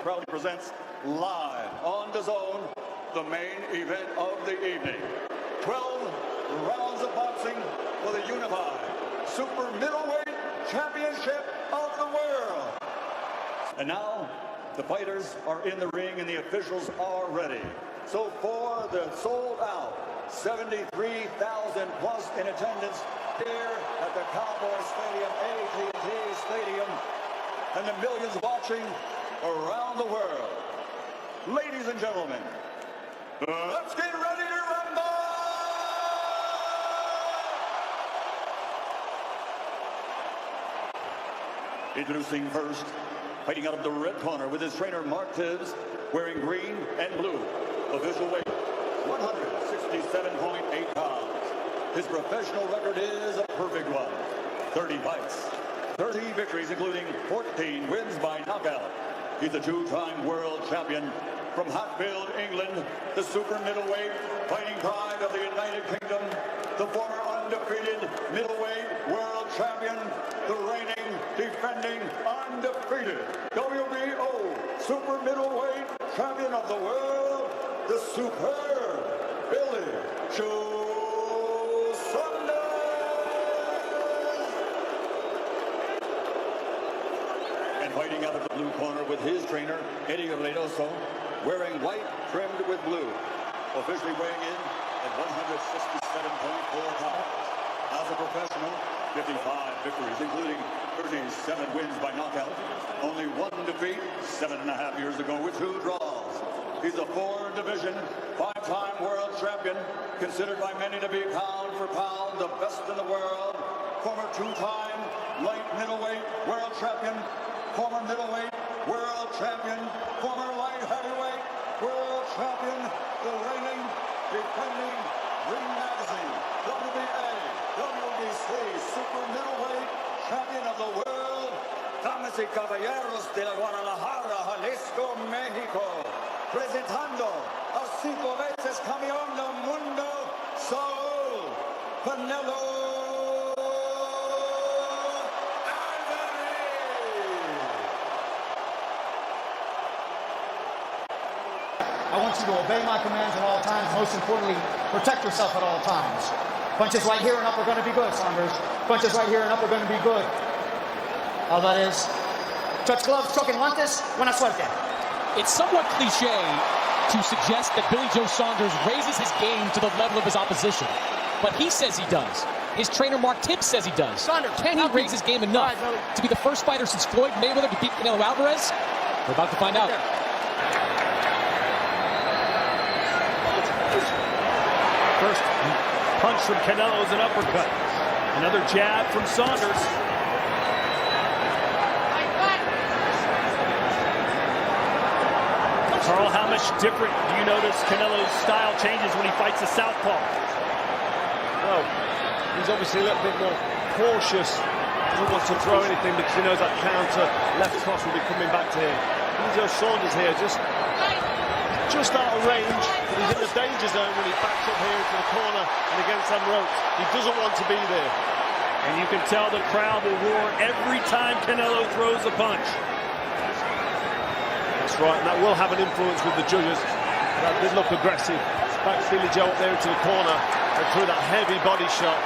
proudly presents live on the zone the main event of the evening. 12 rounds of boxing for the unified super middleweight championship of the world. And now the fighters are in the ring and the officials are ready. So for the sold out 73,000 plus in attendance here at the Cowboy Stadium, AT&T Stadium, and the millions watching around the world. Ladies and gentlemen, let's get ready to rumble! Introducing first, fighting out of the red corner with his trainer Mark Tibbs, wearing green and blue. Official weight, 167.8 pounds. His professional record is a perfect one. 30 fights, 30 victories, including 14 wins by knockout. He's a two-time world champion from Hatfield, England, the super middleweight fighting pride of the United Kingdom, the former undefeated middleweight world champion, the reigning, defending, undefeated WBO super middleweight champion of the world, the superb Billy Joe Saunders. And fighting out of the blue corner with his trainer, Eddy Reynoso, wearing white trimmed with blue, officially weighing in at 167.4 pounds. As a professional, 55 victories, including 37 wins by knockout, only one defeat 7.5 years ago with 2 draws. He's a 4-division, 5-time world champion, considered by many to be pound for pound the best in the world. Former 2-time light middleweight world champion, former middleweight world champion, former light heavyweight world champion, the reigning, defending Ring Magazine, WBA, WBC super middleweight champion of the world. Damas y caballeros de la Guadalajara, Jalisco, México, presentando a 5 veces campeón del mundo, Saul Canelo I want you to obey my commands at all times. Most importantly, protect yourself at all times. Punches right here and up are going to be good, Saunders. Punches right here and up are going to be good. All that is, touch gloves, choque guantes, buena suerte. It's somewhat cliche to suggest that Billy Joe Saunders raises his game to the level of his opposition. But he says he does. His trainer Mark Tibbs says he does. Saunders, can he raise his game enough to be the first fighter since Floyd Mayweather to beat Canelo Alvarez? We're about to find out. First punch from Canelo is an uppercut. Another jab from Saunders. Carl, how much different do you notice Canelo's style changes when he fights the southpaw? Well, he's obviously a little bit more cautious. Doesn't want to throw anything because he knows that counter left cross will be coming back to him. Billy Joe Saunders here just out of range, but he's in the danger zone when he backs up here into the corner and against them ropes. He doesn't want to be there. And you can tell the crowd will roar every time Canelo throws a punch. That's right, and that will have an influence with the judges. That did look aggressive. Back Billy Joe up there into the corner and threw that heavy body shot.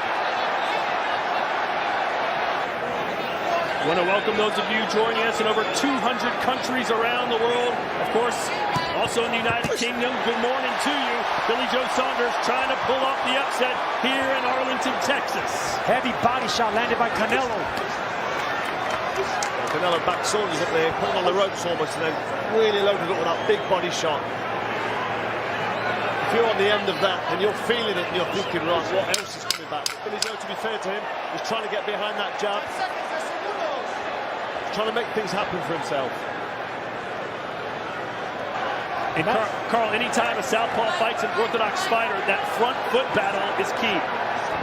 I want to welcome those of you joining us in over 200 countries around the world. Of course, also in the United Kingdom, good morning to you. Billy Joe Saunders trying to pull off the upset here in Arlington, Texas. Heavy body shot landed by Canelo. Canelo backed Saunders up there, put him on the ropes almost, and then really loaded up with that big body shot. If you're on the end of that and you're feeling it and you're thinking, right, what else is coming back? Billy Joe, to be fair to him, is trying to get behind that jab. He's trying to make things happen for himself. And Carl, anytime a southpaw fights an orthodox fighter, that front foot battle is key.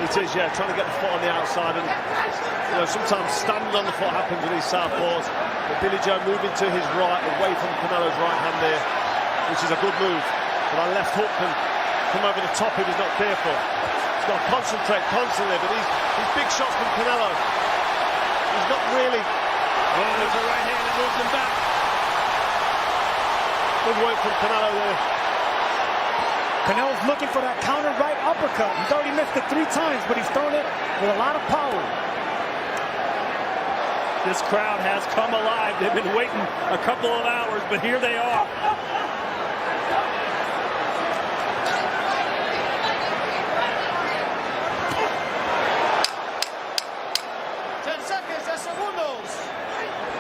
It is, yeah, trying to get the foot on the outside, and sometimes standing on the foot happens with these southpaws. But Billy Joe moving to his right, away from Canelo's right hand there, which is a good move. But that left hook can come over the top if he's not careful. He's got to concentrate constantly, but these big shots from Canelo, he's not really. Oh, there's a right hand that moves him back. Good work from Canelo there. Canelo's looking for that counter right uppercut. He's already missed it 3 times, but he's thrown it with a lot of power. This crowd has come alive. They've been waiting a couple of hours, but here they are.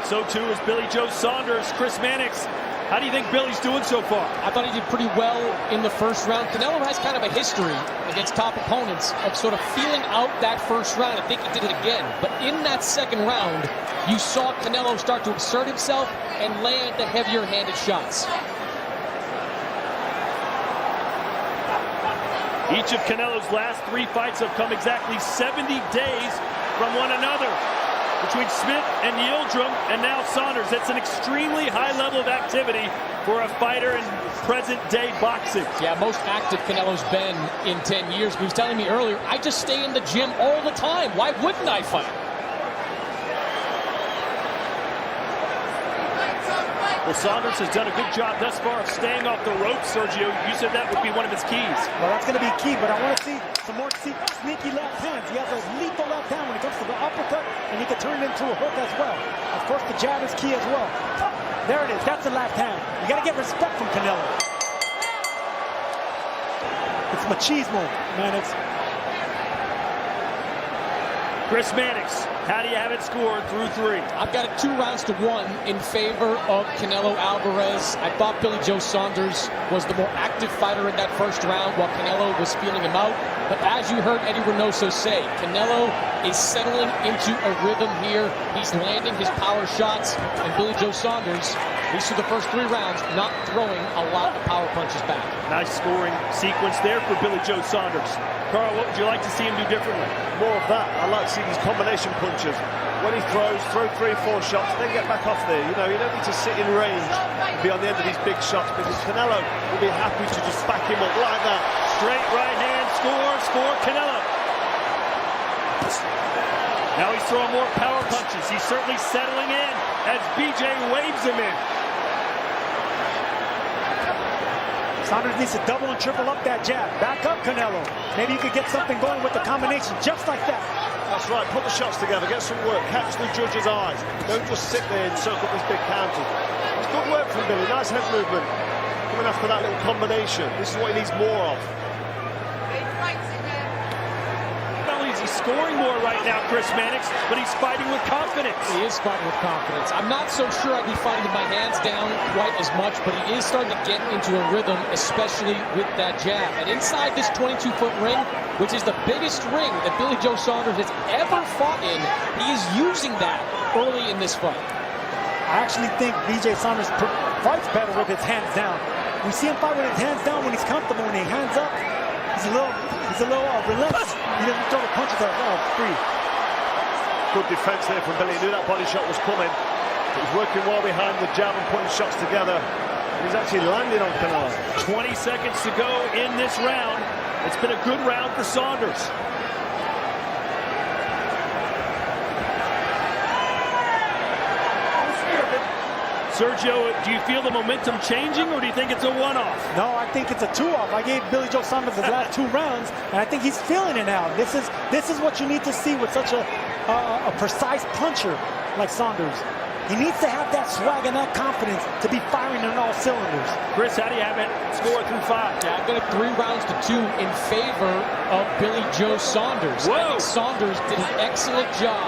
So too is Billy Joe Saunders. Chris Mannix, how do you think Billy's doing so far? I thought he did pretty well in the first round. Canelo has kind of a history against top opponents of sort of feeling out that first round. I think he did it again. But in that second round, you saw Canelo start to assert himself and land the heavier-handed shots. Each of Canelo's last 3 fights have come exactly 70 days from one another. Between Smith and Yildirim and now Saunders. That's an extremely high level of activity for a fighter in present-day boxing. Yeah, most active Canelo's been in 10 years. He was telling me earlier, I just stay in the gym all the time. Why wouldn't I fight? Well, Saunders has done a good job thus far of staying off the ropes, Sergio. You said that would be one of his keys. Well, that's going to be key, but I want to see some more sneaky left hands. He has a lethal left hand when it comes to the uppercut, and he can turn it into a hook as well. Of course, the jab is key as well. There it is. That's the left hand. You got to get respect from Canelo. It's machismo, man. It's Chris Mannix, how do you have it scored through 3? I've got it 2 rounds to 1 in favor of Canelo Alvarez. I thought Billy Joe Saunders was the more active fighter in that first round while Canelo was feeling him out. But as you heard Eddy Reynoso say, Canelo is settling into a rhythm here. He's landing his power shots, and Billy Joe Saunders, at least through the first 3 rounds, not throwing a lot of power punches back. Nice scoring sequence there for Billy Joe Saunders. Carl, what would you like to see him do differently? More of that. I like to see these combination punches. When he throw 3 or 4 shots, then get back off there. You know, you don't need to sit in range and be on the end of these big shots, because Canelo will be happy to just back him up like that. Straight right hand, score, Canelo. Now he's throwing more power punches. He's certainly settling in as BJ waves him in. Saunders needs to double and triple up that jab. Back up, Canelo. Maybe you could get something going with the combination just like that. That's right. Put the shots together. Get some work. Catch the judge's eyes. Don't just sit there and soak up these big counters. It's good work from Billy. Nice head movement. Coming after that little combination. This is what he needs more of. Not only is he scoring more right now, Chris Mannix, but he's fighting with confidence. He is fighting with confidence. I'm not so sure I'd be fighting with my hands down quite as much, but he is starting to get into a rhythm, especially with that jab. And inside this 22-foot ring, which is the biggest ring that Billy Joe Saunders has ever fought in, he is using that early in this fight. I actually think BJ Saunders fights better with his hands down. We see him fight with his hands down when he's comfortable. When he hands up, he's a little relentless. He doesn't throw the punches out free. Good defense there from Billy. He knew that body shot was coming. He's working well behind the jab and putting shots together. He's actually landing on Canelo. 20 seconds to go in this round. It's been a good round for Saunders. Sergio, do you feel the momentum changing, or do you think it's a one-off? No, I think it's a 2-off. I gave Billy Joe Saunders his last 2 rounds, and I think he's feeling it now. This is what you need to see with such a precise puncher like Saunders. He needs to have that swag and that confidence to be firing on all cylinders. Chris, how do you have it score through 5? Yeah, I've got it 3 rounds to 2 in favor of Billy Joe Saunders. Whoa. I think Saunders did an excellent job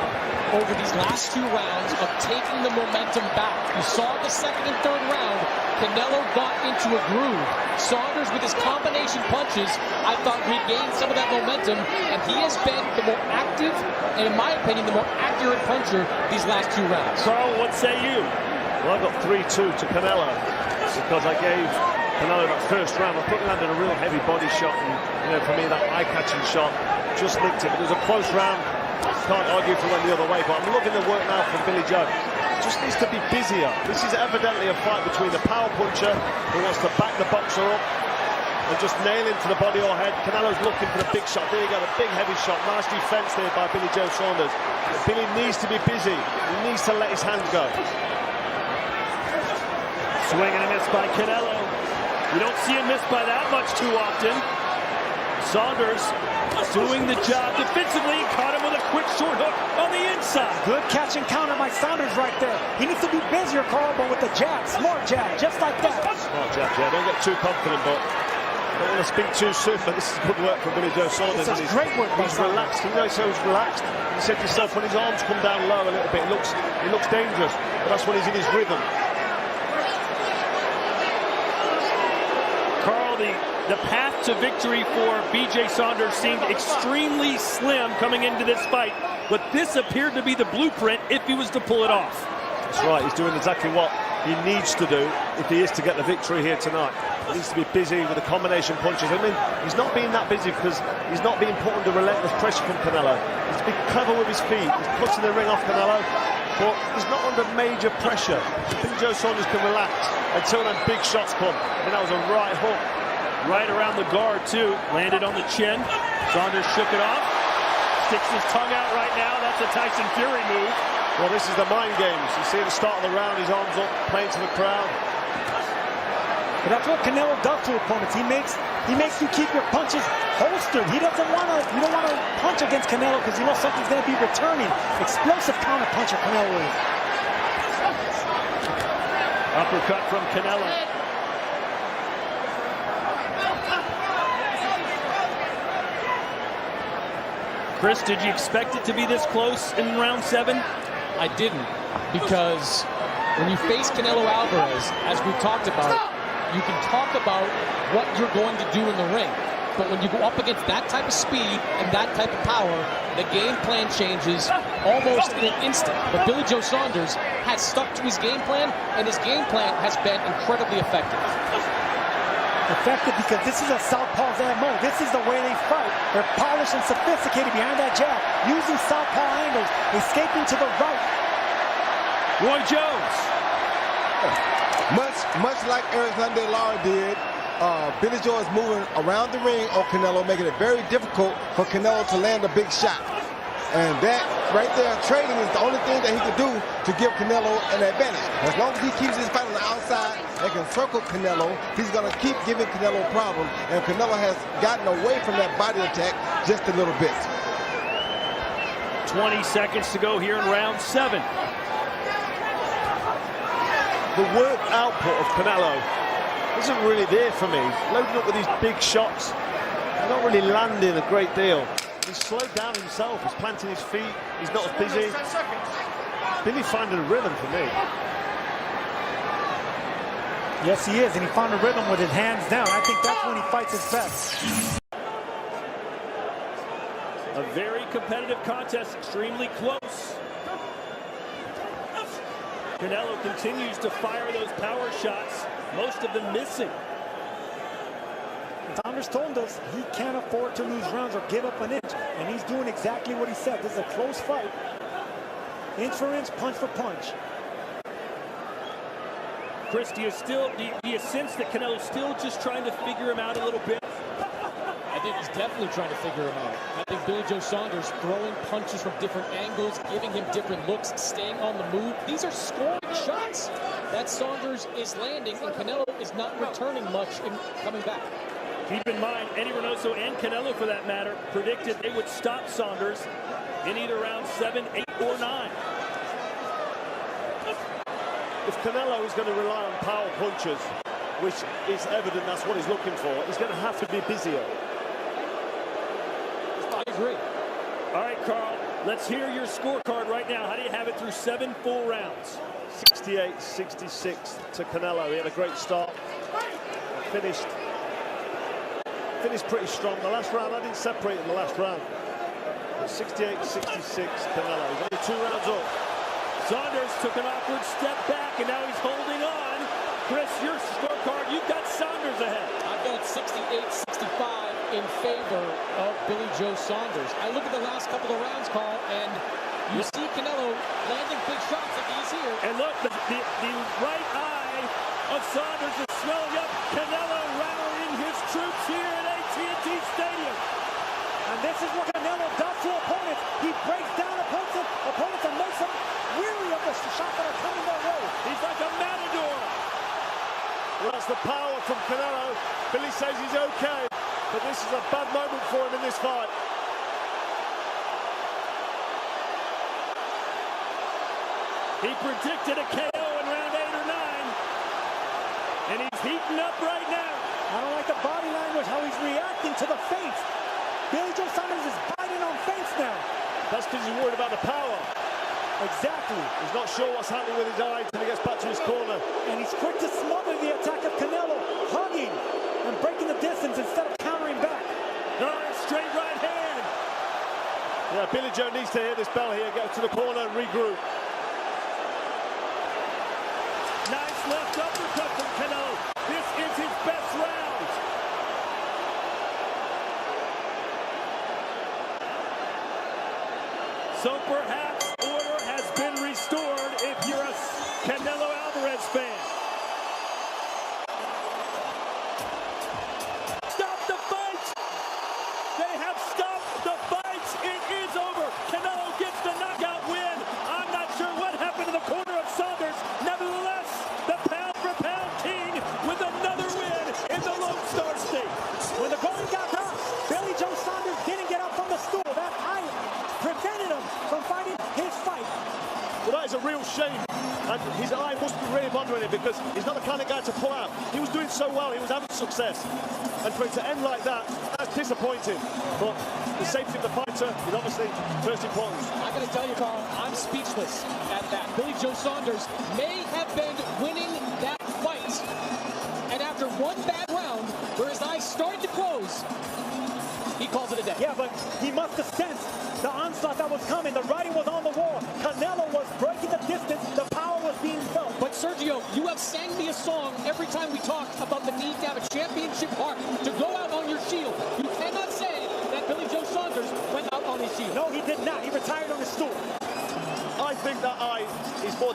over these last 2 rounds of taking the momentum back. You saw the second and third round, Canelo got into a groove. Saunders, with his combination punches, I thought regained some of that momentum, and he has been the more active, and in my opinion, the more accurate puncher these last 2 rounds. Carl, what say you? Well, I got 3-2 to Canelo because I gave Canelo that first round. I couldn't land a real heavy body shot, and for me, that eye-catching shot just nicked it. But it was a close round. Can't argue if it went the other way, but I'm loving the work now from Billy Joe. Just needs to be busier. This is evidently a fight between the power puncher who wants to back the boxer up and just nail him to the body or head. Canelo's looking for the big shot. There you go, the big heavy shot. Nice defense there by Billy Joe Saunders. Billy needs to be busy. He needs to let his hands go. Swing and a miss by Canelo. You don't see him miss by that much too often. Saunders doing the job defensively. Caught him with a quick short hook on the inside. Good catch and counter by Saunders right there. He needs to be busier, Carl, but with the jab. Smart jab, just like that. Smart jab, yeah. Don't get too confident, but don't want to speak too soon. But this is good work from Billy Joe Saunders. It's great work by He's Saunders. relaxed. You know, so he's relaxed. You said to yourself, when his arms come down low a little bit, it looks dangerous. But that's when he's in his rhythm. Carl, the path to victory for BJ Saunders seemed extremely slim coming into this fight, but this appeared to be the blueprint if he was to pull it off. That's right, he's doing exactly what he needs to do if he is to get the victory here tonight. He needs to be busy with the combination punches. I mean, he's not being that busy because he's not being put under relentless pressure from Canelo. He's been clever with his feet. He's putting the ring off Canelo, but he's not under major pressure. Billy Joe Saunders can relax until them big shots come. I mean, that was a right hook. Right around the guard, too. Landed on the chin. Saunders shook it off. Sticks his tongue out right now. That's a Tyson Fury move. Well, this is the mind games. You see at the start of the round, his arms up, playing to the crowd. But that's what Canelo does to opponents. He makes you keep your punches holstered. You don't want to punch against Canelo because you know something's going to be returning. Explosive counter puncher Canelo is. Uppercut from Canelo. Chris, did you expect it to be this close in round 7? I didn't, because when you face Canelo Alvarez, as we've talked about, you can talk about what you're going to do in the ring. But when you go up against that type of speed and that type of power, the game plan changes almost in an instant. But Billy Joe Saunders has stuck to his game plan, and his game plan has been incredibly effective. Effective because this is a southpaw's MO. This is the way they fight. They're polished and sophisticated behind that jab, using southpaw angles, escaping to the right. Roy Jones. Much like Alexander Lara did, Billy Joe is moving around the ring on Canelo, making it very difficult for Canelo to land a big shot. And that right there, trading is the only thing that he can do to give Canelo an advantage. As long as he keeps his fight on the outside and can circle Canelo, he's going to keep giving Canelo problems. And Canelo has gotten away from that body attack just a little bit. 20 seconds to go here in round 7. The work output of Canelo isn't really there for me. Loading up with these big shots, he's not really landing a great deal. He's slowed down himself. He's planting his feet. He's not as busy. Billy finding a rhythm for me. Yes, he is, and he found a rhythm with his hands down. I think that's when he fights his best. A very competitive contest, extremely close. Canelo continues to fire those power shots, most of them missing. Saunders told us he can't afford to lose rounds or give up an inch, and he's doing exactly what he said. This is a close fight. Inch for inch, punch for punch. Chris, do you sense that Canelo's still just trying to figure him out a little bit? I think he's definitely trying to figure him out. I think Billy Joe Saunders throwing punches from different angles, giving him different looks, staying on the move. These are scoring shots that Saunders is landing, and Canelo is not returning much in coming back. Keep in mind, Eddy Reynoso and Canelo, for that matter, predicted they would stop Saunders in either round 7, 8, or 9. If Canelo is going to rely on power punches, which is evident that's what he's looking for, he's going to have to be busier. I agree. All right, Carl, let's hear your scorecard right now. How do you have it through 7 full rounds? 68-66 to Canelo. He had a great start. Finished pretty strong. The last round, I didn't separate in the last round. But 68-66 Canelo. He's only 2 rounds up. Saunders took an awkward step back, and now he's holding on. Chris, your scorecard, you've got Saunders ahead. I've got 68-65 in favor of Billy Joe Saunders. I look at the last couple of rounds, Carl, and you see Canelo landing big shots like he's here. And look, the right eye of Saunders is swelling up. Canelo rallying his troops here at AT&T Stadium. And this is what Canelo does to opponents. He breaks down opponents and makes them weary of the shots that are coming their way. He's like a matador. Well, that's the power from Canelo. Billy says he's okay, but this is a bad moment for him in this fight. He predicted a KO in round 8 or 9, and he's heating up right now. I don't like the body language, how he's reacting to the feints. Billy Joe Saunders is biting on feints now. That's because he's worried about the power. Exactly. He's not sure what's happening with his eye until he gets back to his corner. And he's quick to smother the attack of Canelo, hugging and breaking the distance instead of countering back. Nice straight right hand. Yeah, Billy Joe needs to hear this bell here, get to the corner and regroup. Nice left uppercut from Canelo. This is his best round. So perhaps order has been restored if you're a Canelo Alvarez fan. Stop the fight! They have stopped the fight. It is over. Canelo gets the knockout win. I'm not sure what happened to the corner of Saunders. Nevertheless, the pound-for-pound king with another win in the Lone Star State. When the going got rough, Billy Joe Saunders didn't get up from the stool. That eye prevented him from fighting his fight. Well, that is a real shame. And his eye must be really bothering him because he's not the kind of guy to pull out. He was doing so well, he was having success. And for it to end like that, that's disappointing. But the safety of the fighter is obviously first importance. I'm going to tell you, Carl, I'm speechless at that. Billy Joe Saunders may have been winning that fight. And after one bad round, where his eyes started to close, he calls it a day. Yeah, but he must have sensed the onslaught that was coming. The writing was on the wall. Canelo was breaking the distance. The power was being felt. But Sergio, you have sang me a song every time we talked about the need to have a championship heart, to go out on your shield. You cannot say that Billy Joe Saunders went out on his shield. No, he did not. He retired on his stool. I think that eye is more